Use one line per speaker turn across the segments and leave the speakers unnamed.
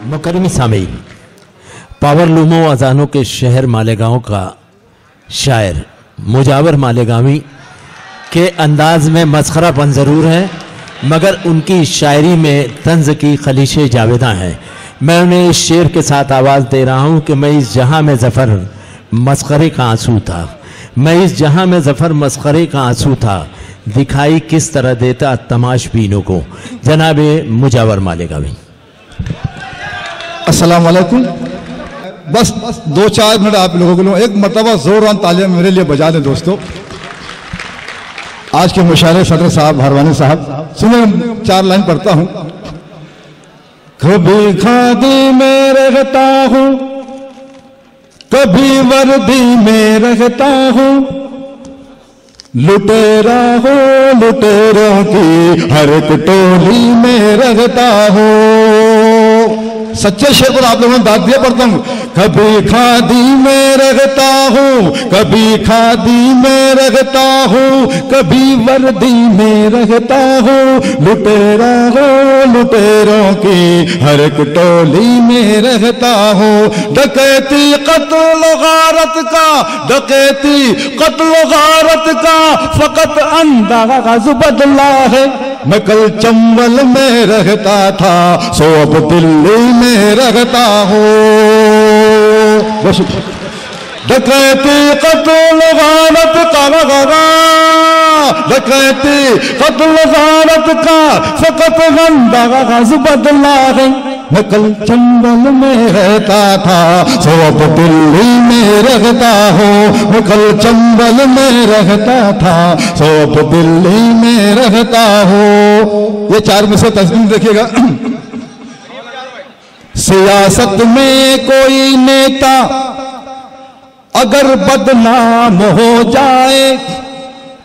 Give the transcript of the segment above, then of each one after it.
मुकर्रमी सामीन, पावरलूमो अजानों के शहर मालेगांव का शायर मुजावर मालेगावी के अंदाज में मस्खरापन ज़रूर है, मगर उनकी शायरी में तंज़ की खलीशे जावेदा हैं। मैं उन्हें इस शेर के साथ आवाज़ दे रहा हूँ कि मैं इस जहाँ में ज़फ़र मस्खरे का आंसू था, मैं इस जहाँ में ज़फ़र मस्खरे का आंसू था, दिखाई किस तरह देता तमाशबीनों को। जनाब मुजावर मालेगावी।
अस्सलाम वालेकुम। बस 2-4 मिनट आप लोगों के लिए एक मरतबा ज़ोरान तालियां मेरे लिए बजा दें दोस्तों। आज के मुशायरे सदर साहब हरवानी साहब, सुने 4 लाइन पढ़ता हूं। कभी खादी में रहता हूं, कभी वर्दी में रहता हूं, लुटेरा हो लुटेरों की हर एक टोली में रहता हूं। सच्चे शेर पर आप लोगों ने दाद दिया पढ़ता हूं। कभी खादी में रहता हूं, कभी खादी में रहता हूं, कभी वर्दी में रहता हूं, लुटेरा हो लुटेरों की हर एक टोली में रहता हूं। डकैती कत्ल गारत का, डकैती कत्ल गारत का फकत अंदाज बदला है। मैं कल चंबल में रहता था, सो अब दिल्ली में रहता हूँ। डकैती कत्ल गारत का लगा, डकैती कत्ल गारत का फकत अंदाज बदला है। मैं कल चंबल में रहता था, सो अब दिल्ली में रहता हूँ। मैं कल चंबल में रहता था, सो अब दिल्ली में रहता हूँ। ये 4 में से तस्वीर देखिएगा। सियासत में कोई नेता अगर बदनाम हो जाए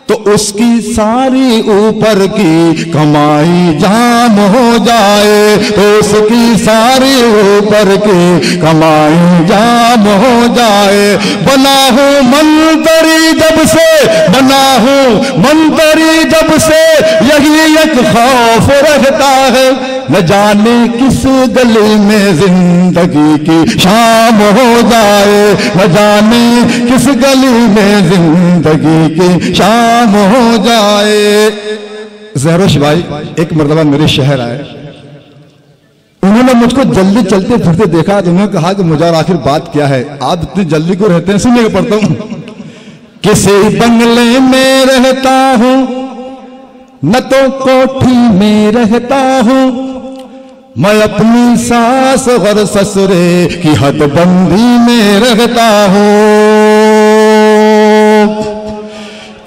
तो उसकी सारी ऊपर की कमाई जाम हो जाए, तो उसकी सारी ऊपर की कमाई जाम हो जाए। बना हूं मंत्री जब से, बना हूं मंत्री जब से, यही एक खौफ रहता है, न जाने किस गली में जिंदगी की शाम हो जाए, न जाने किस गली में जिंदगी की शाम हो जाए। ज़हरोश भाई एक मर्तबा मेरे शहर आए, उन्होंने मुझको जल्दी चलते फिरते देखा तो उन्होंने कहा कि मुझे आखिर बात क्या है, आप इतनी जल्दी को रहते हैं। सुनिए पढ़ता हूं। किसी बंगले में रहता हूं, न तो कोठी में रहता हूं, मैं अपनी सास और ससुरे की हदबंदी में रहता हूं।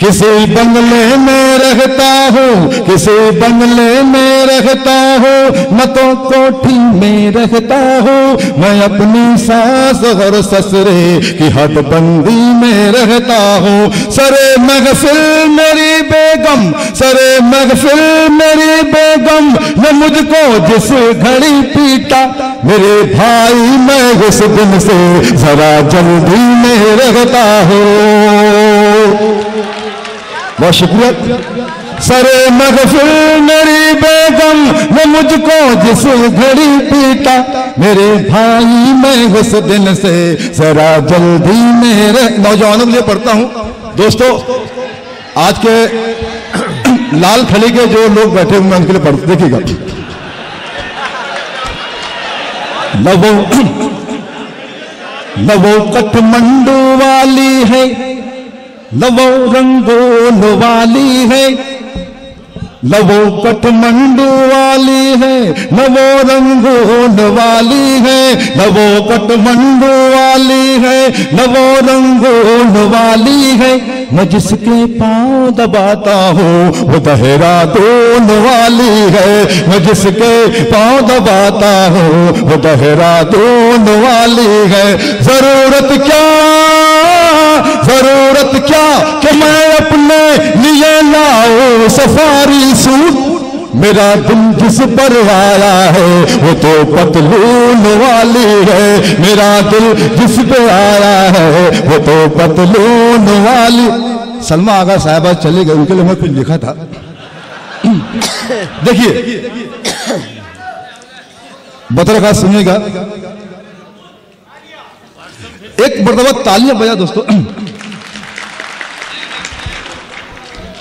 किसी बंगले में रहता हूँ, किसी बंगले में रहता हूँ, न तो कोठी में रहता हूँ, मैं अपनी सास और ससुरे की हदबंदी में रहता हूँ। सरे महफिल मेरी बेगम, सरे महफिल मेरी बेगम ने मुझको जिस घड़ी पीटा, मेरे भाई मैं उस दिन से जरा जल्दी में रहता हूँ। बहुत शुक्रिया। सरे महफिल मेरी बेगम ने मुझको जिस घड़ी पीटा, मेरे भाई मैं उस दिन से जरा जल्दी मेरे। नौजवानों के लिए पढ़ता हूं दोस्तों, आज के लाल खली के जो लोग बैठे हुए उनके लिए पढ़ते देखिएगा। नवो काठमांडू वाली है, नवो रंगोल वाली है, नवो काठमांडू वाली है, नवो रंगोल वाली है, नवो काठमांडू वाली है, नवो रंगोल वाली है। मैं जिसके पांव दबाता हूँ वो देहरादून वाली है, मैं जिसके पांव दबाता हूँ वो देहरादून वाली है। जरूरत क्या, जरूरत क्या कि मैं अपने लिए लाऊं सफारी सूट, मेरा दिल जिस पर आया है वो तो पतलून वाली है, मेरा दिल जिस पे आया है वो तो पतलून वाली। सलमा आगा साहबा चले गए, उनके लिए मैं कुछ लिखा था। देखिए बतरा खास सुनिएगा, एक मरतबा तालियां बजा दोस्तों।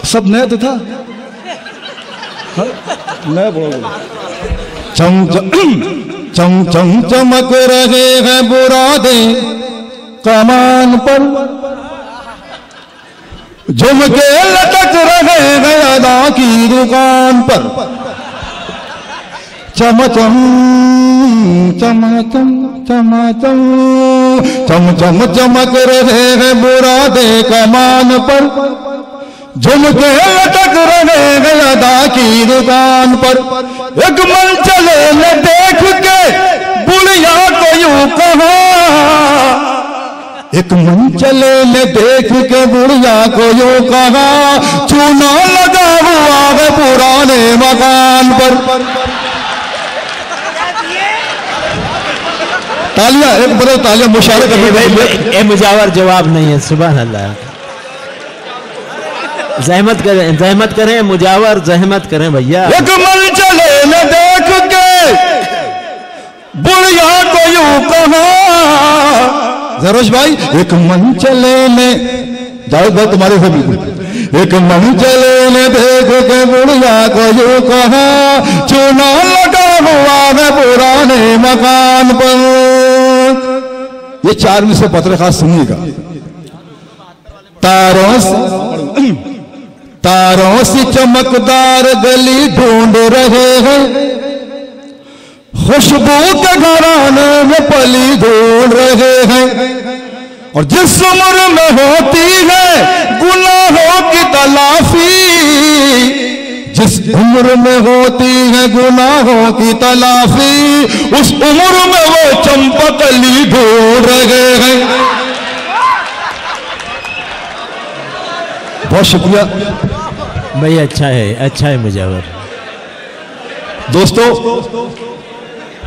सब नया तो था, नया बोलो। चम चम चम चमक रहे हैं बुरादे कमान पर, झुमके लटक रहे हैं अदा की दुकान पर। चमचम चमचम चमचम चम चम चमक रहे हैं बुरादे कमान पर, झुमके लटक रहे हैं अदा की दुकान पर। एक मन चले न देख के बुढ़िया को यूं कहा, एक मन चले न देख के बुढ़िया को यूं कहा, चूना लगा हुआ है पुराने मकान पर। तालियां, एक बड़े तालियां मुशारे करने
भाई मुजावर जवाब नहीं है। सुभान अल्लाह, जहमत करें मुजावर, जहमत करें भैया।
एक मन चले न देख के बुढ़िया को यूं कहा, जरोश भाई, एक मन चले न, जावेद भाई तुम्हारे हो बिल्कुल। एक मन चले न देख के बुढ़िया को यूं कहा, चूना लगा हुआ है पुराने मकान पर। ये 4 में से पत्र खास सुनिएगा। तारों से चमकदार गली ढूंढ रहे हैं, खुशबू के घराने में पली ढूंढ रहे हैं। और जिस उम्र में होती है गुनाहों की तलाफी, जिस उम्र में होती है गुनाहों की तलाफी, उस उम्र में वो चंपकली ढूंढ रहे हैं। बहुत शुक्रिया
भाई, अच्छा है मुजावर।
दोस्तों,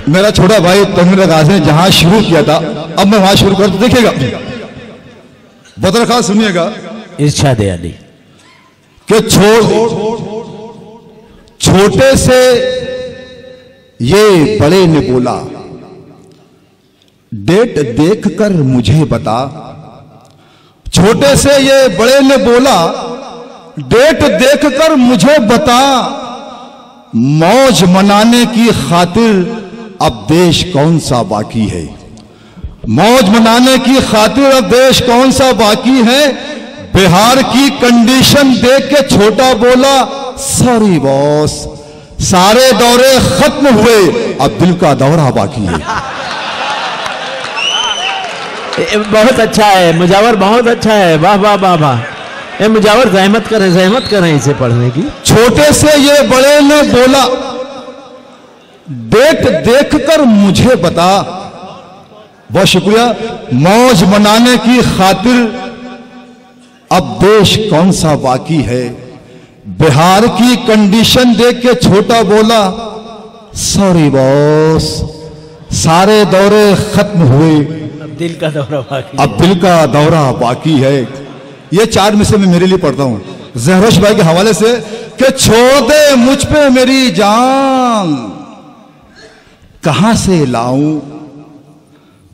मेरा छोटा भाई तनवीर गाज ने जहां शुरू किया था, अब मैं वहां शुरू कर, तो देखिएगा बदर खास सुनिएगा।
इरशाद अली
कि छोटे से ये बड़े ने बोला, डेट देखकर मुझे बता। छोटे से ये बड़े ने बोला, डेट देखकर मुझे बता। मौज मनाने की खातिर अब देश कौन सा बाकी है, मौज मनाने की खातिर अब देश कौन सा बाकी है। बिहार की कंडीशन देख के छोटा बोला, सॉरी बॉस, सारे दौरे खत्म हुए, अब दिल का दौरा बाकी है।
बहुत अच्छा है मुजावर, बहुत अच्छा है, वाह वाह वाह वाह। ए मुजावर, जहमत करें इसे पढ़ने की।
छोटे से ये बड़े ने बोला, डेट देखकर मुझे बता। बहुत शुक्रिया। मौज मनाने की खातिर अब देश कौन सा बाकी है। बिहार की कंडीशन देख के छोटा बोला, सॉरी बॉस, सारे दौरे खत्म हुए,
अब दिल का दौरा बाकी,
अब दिल का दौरा बाकी है। ये 4 में से मैं मेरे लिए पढ़ता हूं जहरोश भाई के हवाले से कि छोड़ दे मुझ पे मेरी जान, कहां से लाऊं,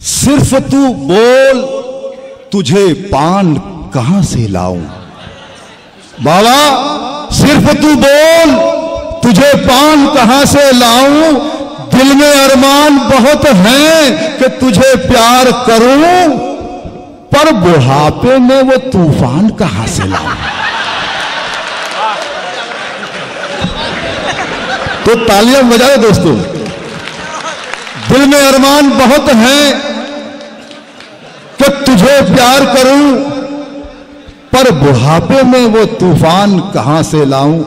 सिर्फ तू बोल, तुझे पान कहां से लाऊं। बाबा, सिर्फ तू बोल, तुझे पान कहां से लाऊं। दिल में अरमान बहुत हैं कि तुझे प्यार करूं, पर बुढ़ापे में वो तूफान कहां से लाऊं। तो तालियां बजाओ दोस्तों। दिल में अरमान बहुत हैं कि तुझे प्यार करूं, पर बुढ़ापे में वो तूफान कहां से लाऊं।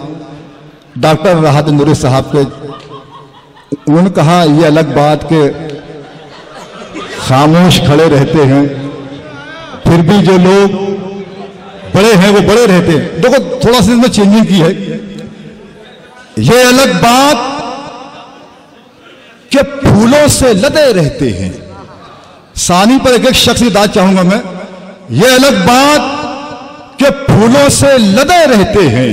डॉक्टर राहत नूरी साहब के उन्होंने कहा, ये अलग बात के खामोश खड़े रहते हैं, फिर भी जो लोग बड़े हैं वो बड़े रहते हैं। देखो थोड़ा सा इसमें चेंजिंग की है। ये अलग बात कि फूलों से लदे रहते हैं। सानी पर एक एक शख्स की दाद चाहूंगा मैं। ये अलग बात कि फूलों से लदे रहते हैं,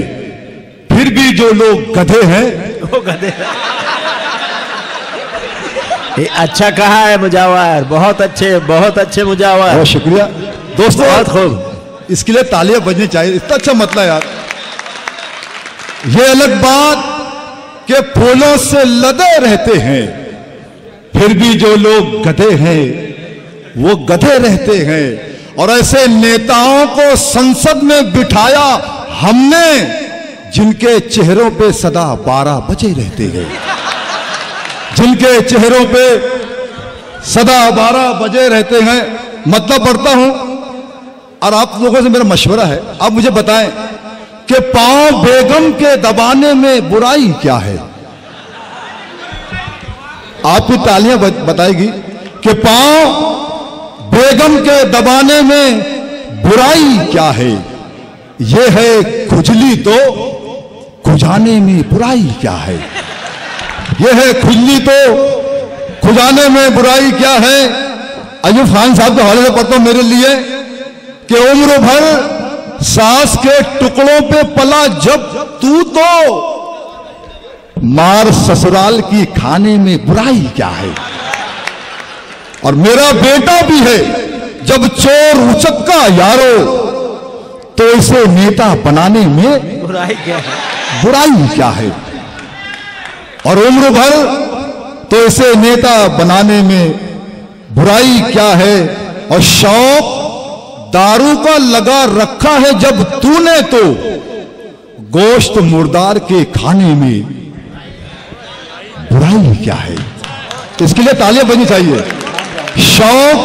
फिर भी जो लोग गधे हैं
वो गधे। अच्छा कहा है मुजावर, बहुत अच्छे मुजावर,
बहुत शुक्रिया दोस्तों,
बहुत खूब।
इसके लिए तालियां बजनी चाहिए, इतना अच्छा मतलब यार। ये अलग बात कि फूलों से लदे रहते हैं, फिर भी जो लोग गधे हैं वो गधे रहते हैं। और ऐसे नेताओं को संसद में बिठाया हमने जिनके चेहरों पे सदा 12 बजे रहते हैं, जिनके चेहरों पे सदा 12 बजे रहते हैं। मतलब पढ़ता हूं और आप लोगों से मेरा मशवरा है, आप मुझे बताएं कि पांव बेगम के दबाने में बुराई क्या है। आपकी तालियां बताएगी कि पांव बेगम के दबाने में बुराई क्या है। यह है खुजली तो खुजाने में बुराई क्या है। यह है खुजली तो खुजाने में बुराई क्या है। अयूब खान साहब के हवाले से पढ़ता हूं मेरे लिए कि उम्र भर सांस के टुकड़ों पे पला जब तू, तो मार ससुराल की खाने में बुराई क्या है। और मेरा बेटा भी है, जब चोर उचक्का यारो तो इसे नेता बनाने में
बुराई क्या है,
बुराई क्या है। और उम्र भर तो इसे नेता बनाने में बुराई क्या है। और शौक दारू का लगा रखा है जब तूने, तो गोश्त मुर्दार के खाने में बुराई क्या है। इसके लिए तालियां बजनी चाहिए। शौक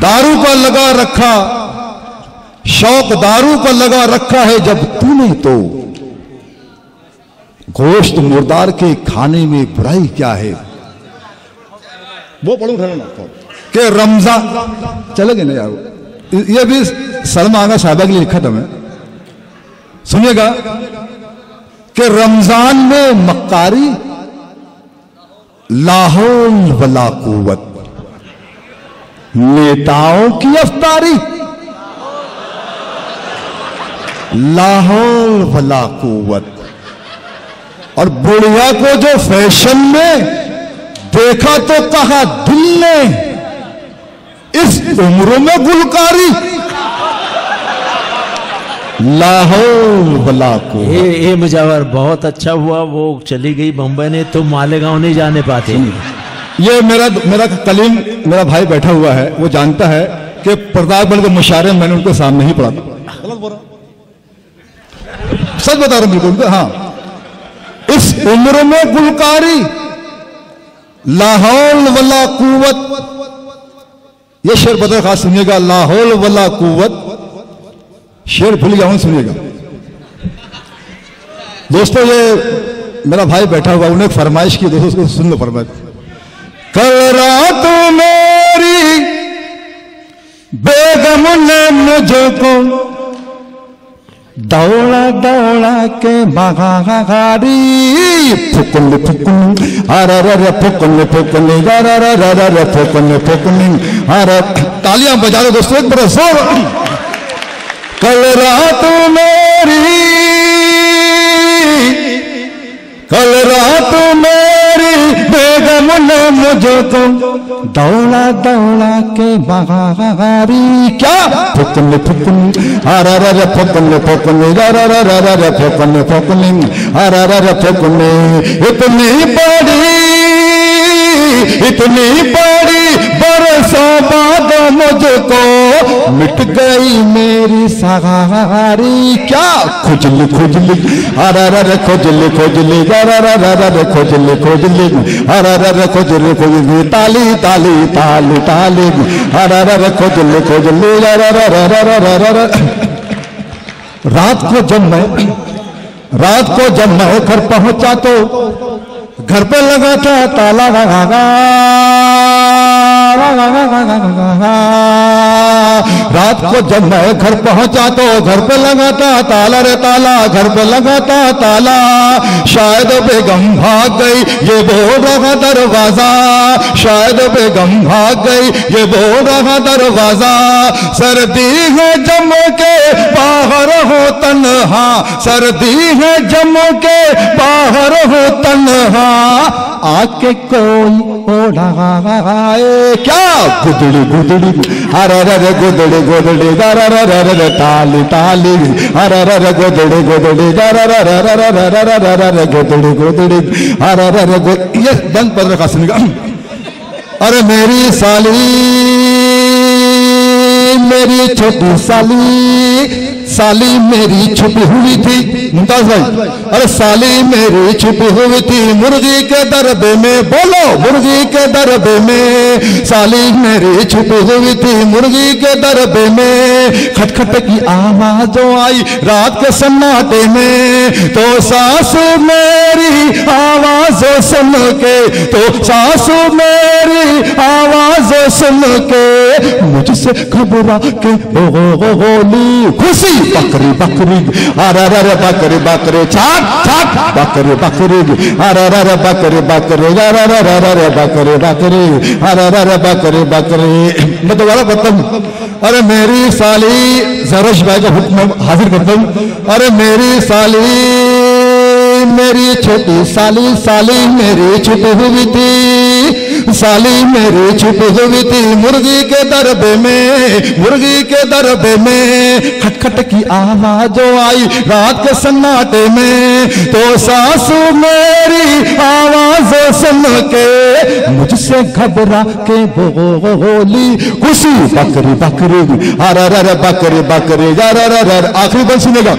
दारू का लगा रखा, शौक दारू का लगा रखा है जब तूने, तो गोश्त मुर्दार के खाने में बुराई क्या है। वो पढ़ू ना कि रमजान चलेंगे ना यार, ये भी सलमा आगा साहबा के लिए लिखा था मैं, सुनिएगा कि रमजान में मक्कारी लाहौल वला कुव्वत, नेताओं की अफ्तारी लाहौल वला कुव्वत। और बुढ़िया को जो फैशन में देखा तो कहा दिल ने, इस उम्र में गुलकारी लाहौल वला कुव्वत।
ये मुजावर बहुत अच्छा हुआ, वो चली गई बम्बई ने, तो मालेगांव नहीं जाने पाते।
ये मेरा कलीम, मेरा भाई बैठा हुआ है, वो जानता है कि प्रतापगढ़ के मुशायरे मैंने उनके सामने ही पढ़ा था। गलत बोल रहा, सच बता रहा हूं बिल्कुल। हाँ, इस उम्र में गुलकारी लाहौल वला कुव्वत। ये शेर बता खास सुनिएगा, लाहौल वला कुव्वत। शेर भूल गया हूं, सुनिएगा दोस्तों। ये मेरा भाई बैठा हुआ, उन्हें फरमाइश की, दोस्तों उसको सुन लो फरमाइश। कल रात मेरी बेगम ने मुझको दौड़ा दौड़ा के भागाड़ी, फुकुन फुकुन अरे फुकुन फुकुन अरे फुकुन फुकुन अरे। तालियां बजा दो दोस्तों एक बड़ा जोर। कल रात मेरी, कल रात मेरी बेगम ने मुझको दौड़ा दौड़ा के भागाड़ी, क्या फुकुन फुकुन अरे फुकुन फुकुन अरे फुकुन फुकुन अरे फुकुन। इतनी बड़ी बरसों बाद मुझको मिट गई मेरी सहारी, क्या खुजली खुजली अरे खुजली खुजली अरे खुजली खुजली अरे खुजली खुजली ताली ताली ताली ताली अरे खुजली खुजली अरे। रात को जब मैं घर पहुंचा तो घर पे लगा था ताला, रात को जब मैं घर पहुंचा तो घर पे लगा था ताला रे ताला, घर पे लगा था ताला। शायद बेगम भाग गई ये बोल रहा दरवाजा, शायद बेगम भाग गई ये बोल रहा दरवाजा। सर्दी है जम के बाहर हो तन तन्हा, सर्दी है जम के बाहर हो तन्हा, आके कोई ओढ़ाए। क्या गुदड़ी गुदड़ी अरे रे गुदड़ी गुदड़ी रे ताली ताली अरे रे गुदड़ी गुदड़ी रे गुदड़ी गुदड़ी अरे रे। ये बंद पर रखा सुनिएगा। अरे मेरी साली, मेरी छोटी साली, साली मेरी छुपी हुई थी, मुमताज भाई। अरे साली मेरी छुपी हुई थी मुर्गी के दरबे में, बोलो मुर्गी के दरबे में, साली मेरी छुपी हुई थी मुर्गी के दरबे में। खटखट की आवाज जो आई रात के सन्नाटे में, तो सासू मेरी आवाज सुन के, तो सासू मेरी आवाज सुन के, मुझसे घबरा के बोली खुशी बकरी बकरी अरे रे बकरी बकरी छाट छाट बकरी बकरी अरे रे बकरी बकरी अरे रे बकरी बकरी अरे रे बकरी बकरी। मैं दोबारा बताता हूँ। अरे मेरी साली, ज़रश भाई का हुक्म हाजिर करता हूँ। अरे मेरी साली, मेरी छोटी साली, साली मेरी छुपी हुई थी, साली मेरी छुपी हुई थी मुर्गी के दरबे में, मुर्गी के दरबे में। खटखट की आवाज जो आई रात के सन्नाटे में, तो सासू मेरी आवाज सुन के, मुझसे घबरा के बोली खुशी बकरी बकरी अरे रे बकरी बकरी अरे रे। आखिरी बंद सुनेगा।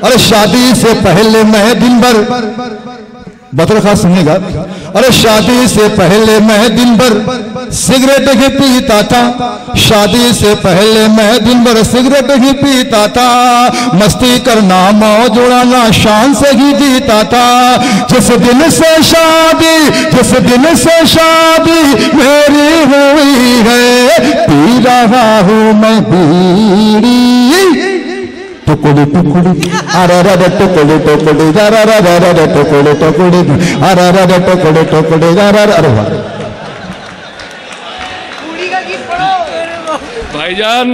अरे शादी से पहले मैं दिन भर, बतौर खास सुनेगा। अरे शादी से पहले मैं दिन भर सिगरेट ही पीता था, शादी से पहले मैं दिन भर सिगरेट ही पीता था, मस्ती करना मौज उड़ाना शान से ही जीता था। जिस दिन से शादी, जिस दिन से शादी मेरी हुई है, पी रहा हूं मैं बीड़ी टुकड़ी टुकड़ी अरे रे टुकड़ी टुकड़ी अरे रे टुकड़ी टुकड़ी अरे रे टुकड़ी टुकड़ी अरे रे।
भाईजान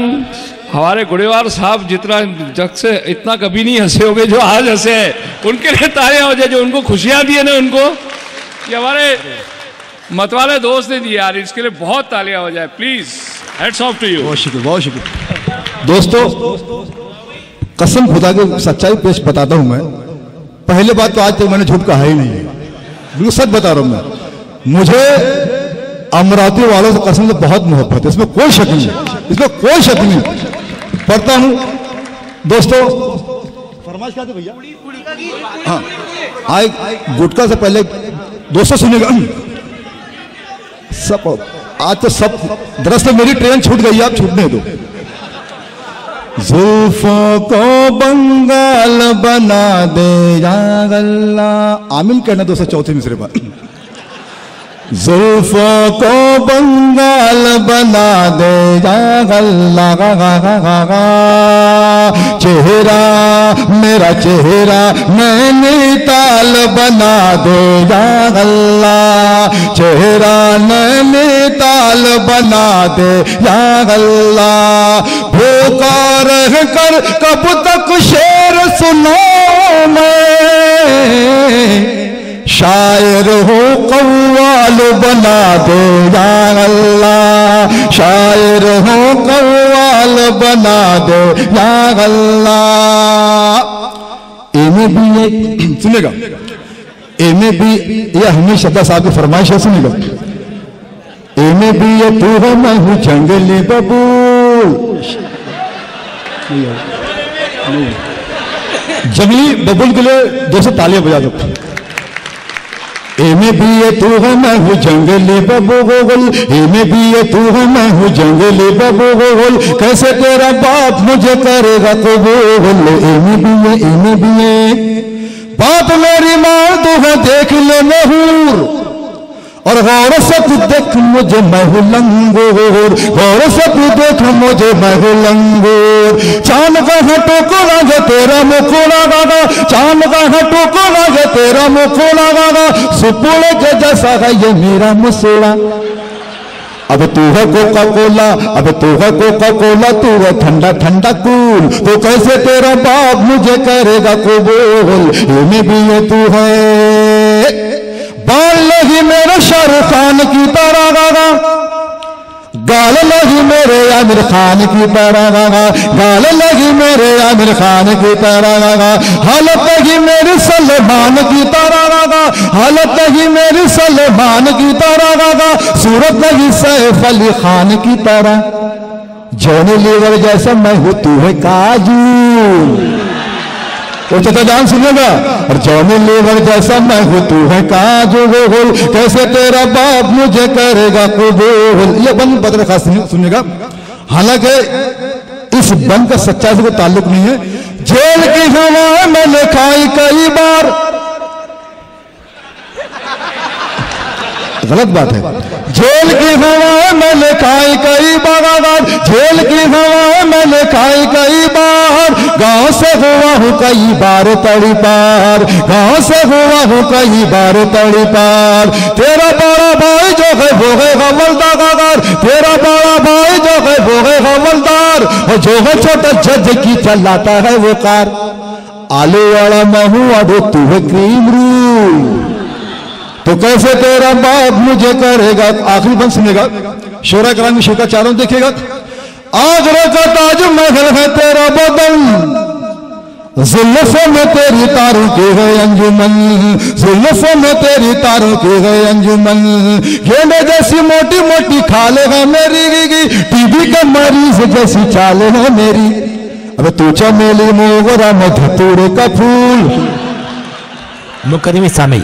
हमारे गुड़ेवार साहब जितना जग से इतना कभी नहीं हंसे होंगे जो आज हंसे हैं, उनके लिए तालियां हो जाए, जो उनको खुशियां दी है ना उनको, ये हमारे मतवाले दोस्त ने दिया यार, इसके लिए बहुत तालियां हो जाए please. Hats off to you.
बहुत शुक्रिया, बहुत शुक्रिया। दोस्तों कसम खुदा की सच्चाई पेश बताता हूं मैं। पहले बात तो आज तक मैंने झूठ कहा ही नहीं है, बिल्कुल सच बता रहा हूं मैं। मुझे अमरावती वालों से कसम से बहुत मोहब्बत है, इसमें कोई शक नहीं, इसमें कोई शक नहीं। पढ़ता हूं दोस्तों, फरमाइश क्या थी भैया? हाँ, आए गुटका से पहले दोस्तों सुनेगा सब। आज तो सब, दरअसल मेरी ट्रेन छूट गई, आप छूटने दो। जुल्फों को बंगाल बना दे या अल्लाह, आमीन कहना दोस्तों चौथे मिसरे पर। जुल्फों को बंगाल बना दे या अल्लाह, चेहरा मेरा चेहरा नैनीताल बना दे या अल्लाह, चेहरा नैनीताल बना दे या अल्लाह। भूखा रह कर कब तक शेर सुनाऊं मैं, शायर हो कव्वाल बना दे या अल्लाह, शायर हो कव्वाल बना दे या अल्लाह। इन्हें भी एक सुनेगा, इन्हें भी यह हमेशा शब्द साहब की फरमाइश है, सुनेगा। इन्हें भी ये तू है मैं हूँ जंगली बबूल, जंगली बबूल के लिए 200 तालियां बजा दो। एमे भी ये तू है मैं हूँ जंगली बबूल, एमे भी ये तू है मैं हूँ जंगली बबूल, कैसे तेरा बाप मुझे करेगा कबूल। एमे भी ये बात मेरी माँ तू है देख ले महूर, और गौर से तू देख मुझे मैं हूँ लंगूर, गौर से तू देख मुझे मैं हूँ लंगूर। चांद का है टुकड़ा है तेरा मुखड़ा गागा, चांद का है टुकड़ा है तेरा मुखड़ा गागा, सुपुड़ के जैसा है ये मेरा मुसड़ा। अब तू है कोका कोला, अब तू है कोका कोला, तू है ठंडा ठंडा कूल, तो कैसे तेरा बाप मुझे करेगा कबूल। ये भी ये तू है बाल लगी मेरे शाहरुख खान की तरह गागा, गाल लगी मेरे आमिर खान की तरह गागा, गाल लगी मेरे आमिर खान की तरह गागा, हालत लगी मेरी सलमान की तरह गागा, हालत लगी मेरी सलमान की तरह गागा, सूरत लगी सैफ अली खान की तरह, जॉनी लीवर जैसा मैं हूं तू है काजू, वो चचा जान सुनेगा, और जॉनी लीवर जैसा मैं हूं तू है काजू गोल, कैसे तेरा बाप मुझे करेगा कबूल। ये बंद बदल खास सुनेगा, हालांकि इस बंद का सच्चाई से कोई ताल्लुक नहीं है। जेल की हवा मैंने खाई कई बार, गलत बात है। जेल की हवा मैंने खाई कई बार, जेल की हवा मैंने खाई कई बार, गांव से हुआ हूं कई बार तड़ी पार, गांव से हुआ हूं कई बार तड़ी पार। तेरा बड़ा भाई जो है वो है हवलदार, तेरा बड़ा भाई जो है वो है हवलदार, और जो है छोटा जज की चलाता है वो कार। आलू वाला महू अडो तू है क्रीम रू, तो कैसे तेरा बाप मुझे करेगा। आखिरी बंद सुनेगा, शोरा करानी शोका चारों देखेगा। आगरा का ताजमहल है तेरा बदन, जुल्फों में तेरी तारों के है अंजुमन, जुल्फों में तेरी तारों के है अंजुमन। गेंडे जैसी मोटी मोटी खाले है मेरी, टीबी का मरीज जैसी चाले है मेरी। अब तू चमेली मोगरा में धतूरे का फूल।
मुकर्रम सामी